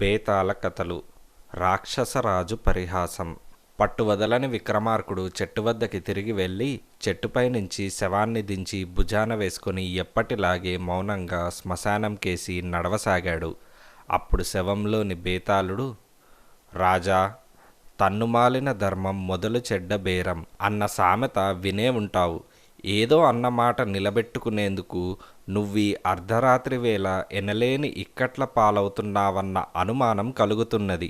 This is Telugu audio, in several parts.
బేతాళ కథలు. రాక్షసరాజు పరిహాసం. పట్టువదలని విక్రమార్కుడు చెట్టు వద్దకి తిరిగి వెళ్ళి చెట్టుపై నుంచి శవాన్ని దించి భుజాన వేసుకుని ఎప్పటిలాగే మౌనంగా శ్మశానం కేసి నడవసాగాడు. అప్పుడు శవంలోని బేతాళుడు, రాజా, తన్నుమాలిన ధర్మం మొదలు చెడ్డ బేరం అన్న సామెత వినే ఉంటావు. ఏదో అన్నమాట నిలబెట్టుకునేందుకు నువ్వీ అర్ధరాత్రి వేళ ఎనలేని ఇక్కట్ల పాలవుతున్నావన్న అనుమానం కలుగుతున్నది.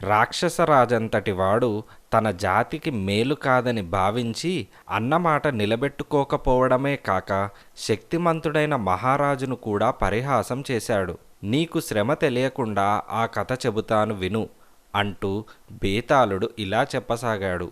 రాక్షసరాజంతటి వాడు తన జాతికి మేలు కాదని భావించి అన్నమాట నిలబెట్టుకోకపోవడమే కాక శక్తిమంతుడైన మహారాజును కూడా పరిహాసం చేశాడు. నీకు శ్రమ తెలియకుండా ఆ కథ చెబుతాను విను అంటూ బేతాళుడు ఇలా చెప్పసాగాడు.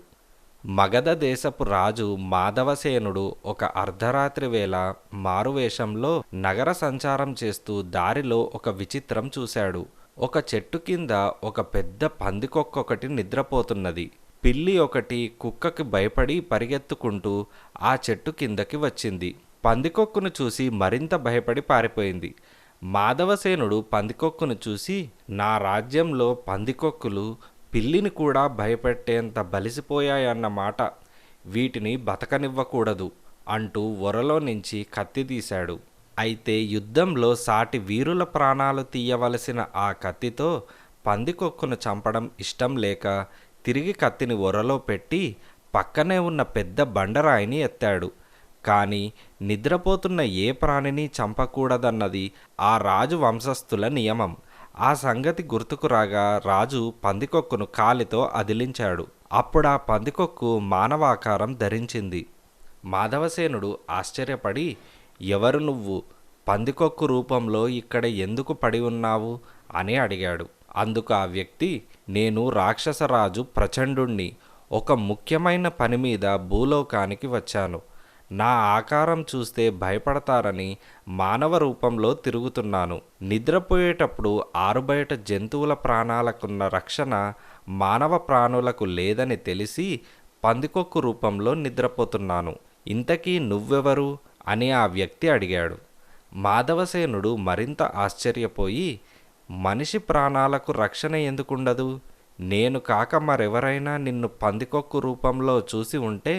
మగధ దేశపు రాజు మాధవసేనుడు ఒక అర్ధరాత్రి వేళ మారువేషంలో నగర సంచారం చేస్తూ దారిలో ఒక విచిత్రం చూశాడు. ఒక చెట్టు కింద ఒక పెద్ద పందికొక్కొకటి నిద్రపోతున్నది. పిల్లి ఒకటి కుక్కకి భయపడి పరిగెత్తుకుంటూ ఆ చెట్టు కిందకి వచ్చింది. పందికొక్కును చూసి మరింత భయపడి పారిపోయింది. మాధవసేనుడు పందికొక్కును చూసి, నా రాజ్యంలో పందికొక్కులు పిల్లిని కూడా భయపెట్టేంత బలిసిపోయాయన్నమాట, వీటిని బతకనివ్వకూడదు అంటూ ఒరలో నుంచి కత్తి తీశాడు. అయితే యుద్ధంలో సాటి వీరుల ప్రాణాలు తీయవలసిన ఆ కత్తితో పందికొక్కును చంపడం ఇష్టం లేక తిరిగి కత్తిని ఒరలో పెట్టి పక్కనే ఉన్న పెద్ద బండరాయిని ఎత్తాడు. కానీ నిద్రపోతున్న ఏ ప్రాణిని చంపకూడదన్నది ఆ రాజు వంశస్థుల నియమం. ఆ సంగతి గుర్తుకు రాగా రాజు పందికొక్కును కాలితో అదిలించాడు. అప్పుడు ఆ పందికొక్కు మానవాకారం ధరించింది. మాధవసేనుడు ఆశ్చర్యపడి, ఎవరు నువ్వు? పందికొక్కు రూపంలో ఇక్కడ ఎందుకు పడి ఉన్నావు అని అడిగాడు. అందుకు ఆ వ్యక్తి, నేను రాక్షసరాజు ప్రచండుణ్ణి. ఒక ముఖ్యమైన పని మీద భూలోకానికి వచ్చాను. నా ఆకారం చూస్తే భయపడతారని మానవ రూపంలో తిరుగుతున్నాను. నిద్రపోయేటప్పుడు ఆరుబయట జంతువుల ప్రాణాలకున్న రక్షణ మానవ ప్రాణులకు లేదని తెలిసి పందికొక్కు రూపంలో నిద్రపోతున్నాను. ఇంతకీ నువ్వెవరు అని ఆ వ్యక్తి అడిగాడు. మాధవసేనుడు మరింత ఆశ్చర్యపోయి, మనిషి ప్రాణాలకు రక్షణ ఎందుకుండదు? నేను కాక మరెవరైనా నిన్ను పందికొక్కు రూపంలో చూసి ఉంటే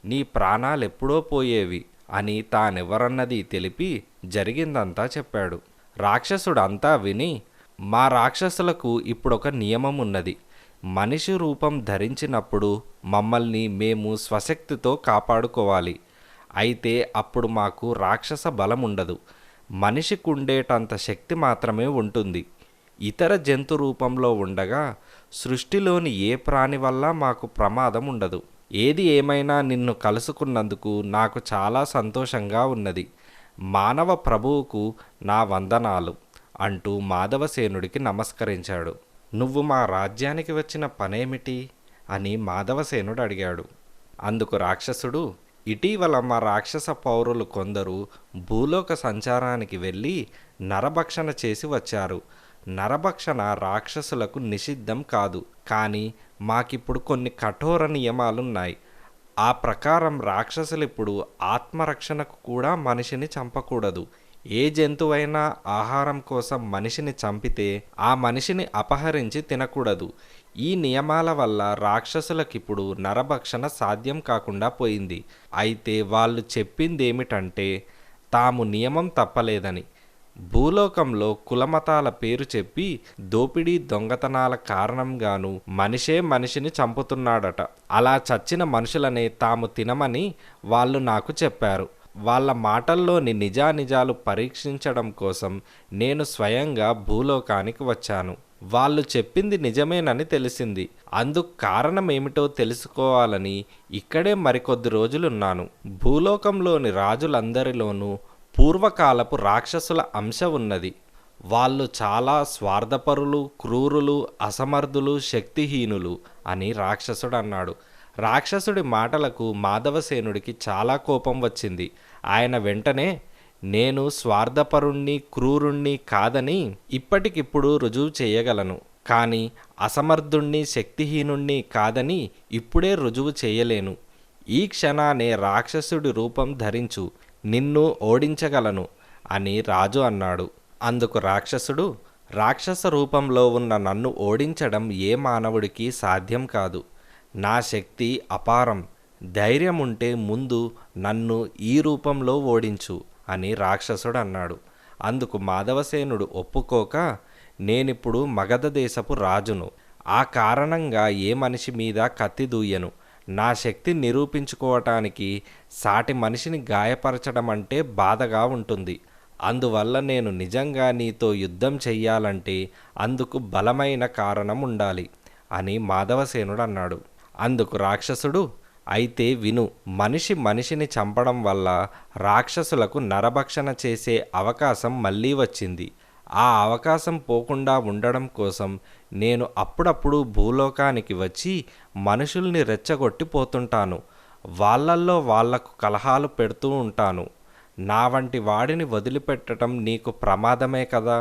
నీ ప్రాణాలెప్పుడో పోయేవి అని తానెవరన్నది తెలిపి జరిగిందంతా చెప్పాడు. రాక్షసుడంతా విని, మా రాక్షసులకు ఇప్పుడొక నియమం ఉన్నది. మనిషి రూపం ధరించినప్పుడు మమ్మల్ని మేము స్వశక్తితో కాపాడుకోవాలి. అయితే అప్పుడు మాకు రాక్షస బలం ఉండదు. మనిషికుండేటంత శక్తి మాత్రమే ఉంటుంది. ఇతర జంతు రూపంలో ఉండగా సృష్టిలోని ఏ ప్రాణి వల్ల మాకు ప్రమాదం ఉండదు. ఏది ఏమైనా నిన్ను కలుసుకున్నందుకు నాకు చాలా సంతోషంగా ఉన్నది. మానవ ప్రభువుకు నా వందనాలు అంటూ మాధవసేనుడికి నమస్కరించాడు. నువ్వు మా రాజ్యానికి వచ్చిన పనేమిటి అని మాధవసేనుడు అడిగాడు. అందుకు రాక్షసుడు, ఇటీవల మా రాక్షస పౌరులు కొందరు భూలోక సంచారానికి వెళ్ళి నరభక్షణ చేసి వచ్చారు. నరభక్షణ రాక్షసులకు నిషిద్ధం కాదు, కానీ మాకిప్పుడు కొన్ని కఠోర నియమాలున్నాయి. ఆ ప్రకారం రాక్షసులిప్పుడు ఆత్మరక్షణకు కూడా మనిషిని చంపకూడదు. ఏ జంతువైనా ఆహారం కోసం మనిషిని చంపితే ఆ మనిషిని అపహరించి తినకూడదు. ఈ నియమాల వల్ల రాక్షసులకిప్పుడు నరభక్షణ సాధ్యం కాకుండా పోయింది. అయితే వాళ్ళు చెప్పిందేమిటంటే తాము నియమం తప్పలేదని. భూలోకంలో కులమతాల పేరు చెప్పి దోపిడీ దొంగతనాల కారణంగాను మనిషే మనిషిని చంపుతున్నాడట. అలా చచ్చిన మనుషులనే తాము తినమని వాళ్ళు నాకు చెప్పారు. వాళ్ళ మాటల్లోని నిజానిజాలు పరీక్షించడం కోసం నేను స్వయంగా భూలోకానికి వచ్చాను. వాళ్ళు చెప్పింది నిజమేనని తెలిసింది. అందుకు కారణమేమిటో తెలుసుకోవాలని ఇక్కడే మరికొద్ది రోజులున్నాను. భూలోకంలోని రాజులందరిలోనూ పూర్వకాలపు రాక్షసుల అంశ ఉన్నది. వాళ్ళు చాలా స్వార్థపరులు, క్రూరులు, అసమర్థులు, శక్తిహీనులు అని రాక్షసుడు అన్నాడు. రాక్షసుడి మాటలకు మాధవసేనుడికి చాలా కోపం వచ్చింది. ఆయన వెంటనే, నేను స్వార్థపరుణ్ణి, క్రూరుణ్ణి కాదని ఇప్పటికిప్పుడు రుజువు చేయగలను. కానీ అసమర్థుణ్ణి, శక్తిహీనుణ్ణి కాదని ఇప్పుడే రుజువు చేయలేను. ఈ క్షణానే రాక్షసుడి రూపం ధరించు, నిన్ను ఓడించగలను అని రాజు అన్నాడు. అందుకు రాక్షసుడు, రాక్షస రూపంలో ఉన్న నన్ను ఓడించడం ఏ మానవుడికి సాధ్యం కాదు. నా శక్తి అపారం. ధైర్యం ఉంటే ముందు నన్ను ఈ రూపంలో ఓడించు అని రాక్షసుడు అన్నాడు. అందుకు మాధవసేనుడు ఒప్పుకోక, నేనిప్పుడు మగధ దేశపు రాజును. ఆ కారణంగా ఏ మనిషి మీద కత్తి దూయను. నా శక్తి నిరూపించుకోవటానికి సాటి మనిషిని గాయపరచడం అంటే బాధగా ఉంటుంది. అందువల్ల నేను నిజంగా నీతో యుద్ధం చెయ్యాలంటే అందుకు బలమైన కారణం ఉండాలి అని మాధవసేనుడు అన్నాడు. అందుకు రాక్షసుడు, అయితే విను. మనిషి మనిషిని చంపడం వల్ల రాక్షసులకు నరభక్షణ చేసే అవకాశం మళ్ళీ వచ్చింది. ఆ అవకాశం పోకుండా ఉండడం కోసం నేను అప్పుడప్పుడు భూలోకానికి వచ్చి మనుషుల్ని రెచ్చగొట్టి పోతుంటాను. వాళ్ళల్లో వాళ్లకు కలహాలు పెడుతూ ఉంటాను. నా వంటి వాడిని వదిలిపెట్టడం నీకు ప్రమాదమే కదా.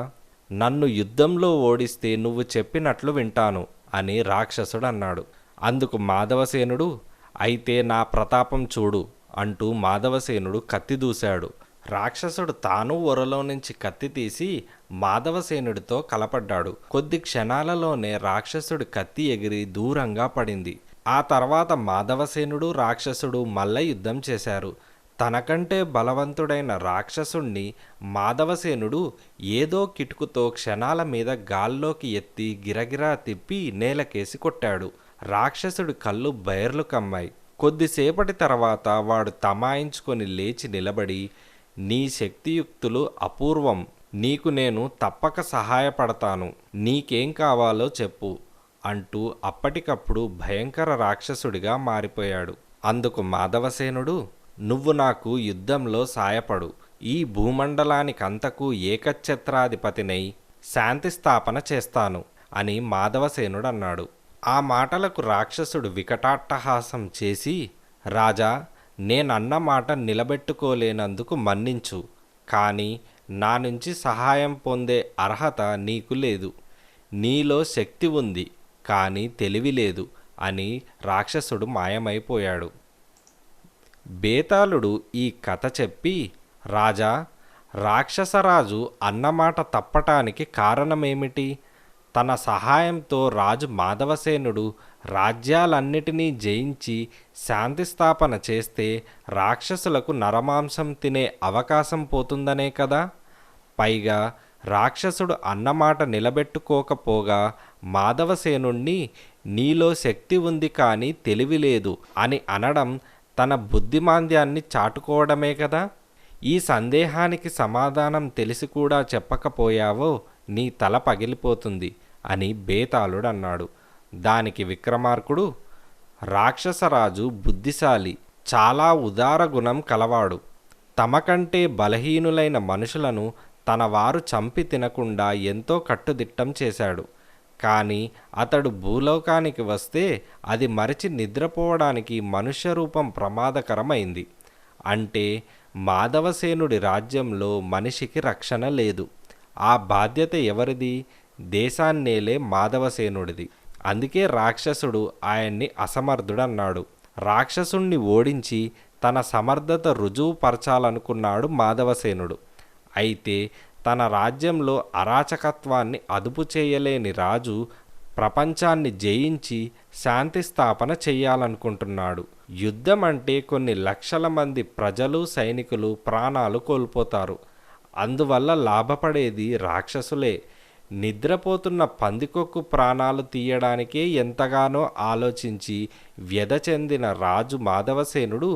నన్ను యుద్ధంలో ఓడిస్తే నువ్వు చెప్పినట్లు వింటాను అని రాక్షసుడు అన్నాడు. అందుకు మాధవసేనుడు, అయితే నా ప్రతాపం చూడు అంటూ మాధవసేనుడు కత్తి దూశాడు. రాక్షసుడు తాను ఒరలో నుంచి కత్తి తీసి మాధవసేనుడితో కలపడ్డాడు. కొద్ది క్షణాలలోనే రాక్షసుడి కత్తి ఎగిరి దూరంగా పడింది. ఆ తర్వాత మాధవసేనుడు రాక్షసుడు మల్ల యుద్ధం చేశారు. తనకంటే బలవంతుడైన రాక్షసుణ్ణి మాధవసేనుడు ఏదో కిటుకుతో క్షణాల మీద గాల్లోకి ఎత్తి గిరగిరా తిప్పి నేలకేసి కొట్టాడు. రాక్షసుడి కళ్ళు బైర్లు కమ్మాయి. కొద్దిసేపటి తర్వాత వాడు తమాయించుకొని లేచి నిలబడి, నీ శక్తియుక్తులు అపూర్వం. నీకు నేను తప్పక సహాయపడతాను. నీకేం కావాలో చెప్పు అంటూ అప్పటికప్పుడు భయంకర రాక్షసుడిగా మారిపోయాడు. అందుకు మాధవసేనుడు, నువ్వు నాకు యుద్ధంలో సాయపడు. ఈ భూమండలానికంతకు ఏకఛత్రాధిపతినై శాంతి స్థాపన చేస్తాను అని మాధవసేనుడు అన్నాడు. ఆ మాటలకు రాక్షసుడు వికటాట్టహాసం చేసి, రాజా, నేనన్న మాట నిలబెట్టుకోలేనందుకు మన్నించు. కానీ నా నుంచి సహాయం పొందే అర్హత నీకు లేదు. నీలో శక్తి ఉంది, కానీ తెలివి లేదు అని రాక్షసుడు మాయమైపోయాడు. బేతాళుడు ఈ కథ చెప్పి, రాజా, రాక్షసరాజు అన్నమాట తప్పటానికి కారణమేమిటి? తన సహాయంతో రాజు మాధవసేనుడు రాజ్యాలన్నిటినీ జయించి శాంతి స్థాపన చేస్తే రాక్షసులకు నరమాంసం తినే అవకాశం పోతుందనే కదా. పైగా రాక్షసుడు అన్నమాట నిలబెట్టుకోకపోగా మాధవసేనుణ్ణి నీలో శక్తి ఉంది కానీ తెలివి లేదు అని అనడం తన బుద్ధిమాంద్యాన్ని చాటుకోవడమే కదా. ఈ సందేహానికి సమాధానం తెలిసి కూడా చెప్పకపోయావో నీ తల పగిలిపోతుంది అని బేతాళుడు అన్నాడు. దానికి విక్రమార్కుడు, రాక్షసరాజు బుద్ధిశాలి, చాలా ఉదార గుణం కలవాడు. తమకంటే బలహీనులైన మనుషులను తన వారు చంపి తినకుండా ఎంతో కట్టుదిట్టం చేశాడు. కానీ అతడు భూలోకానికి వస్తే అది మరచి నిద్రపోవడానికి మనుష్య రూపం ప్రమాదకరమైంది. అంటే మాధవసేనుడి రాజ్యంలో మనిషికి రక్షణ లేదు. ఆ బాధ్యత ఎవరిది? దేశాన్నేలే మాధవసేనుడిది. అందుకే రాక్షసుడు ఆయన్ని అసమర్థుడన్నాడు. రాక్షసుణ్ణి ఓడించి తన సమర్థత రుజువు పరచాలనుకున్నాడు మాధవసేనుడు. అయితే తన రాజ్యంలో అరాచకత్వాన్ని అదుపు చేయలేని రాజు ప్రపంచాన్ని జయించి శాంతి స్థాపన చెయ్యాలనుకుంటున్నాడు. యుద్ధం అంటే కొన్ని లక్షల మంది ప్రజలు, సైనికులు ప్రాణాలు కోల్పోతారు. అందువల్ల లాభపడేది రాక్షసులే. నిద్రపోతున్న పందికొక్కు ప్రాణాలు తీయడానికే ఎంతగానో ఆలోచించి వ్యధ చెందిన రాజు మాధవసేనుడు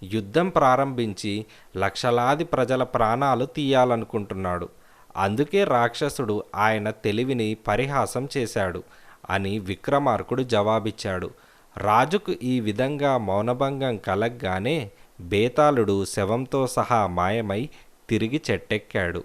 యుద్ధం ప్రారంభించి లక్షలాది ప్రజల ప్రాణాలు తీయాలనుకుంటున్నాడు. అందుకే రాక్షసుడు ఆయన తెలివిని పరిహాసం చేశాడు అని విక్రమార్కుడు జవాబిచ్చాడు. రాజుకు ఈ విధంగా మౌనభంగం కలగ్గానే బేతాళుడు శవంతో సహా మాయమై తిరిగి చెట్టెక్కాడు.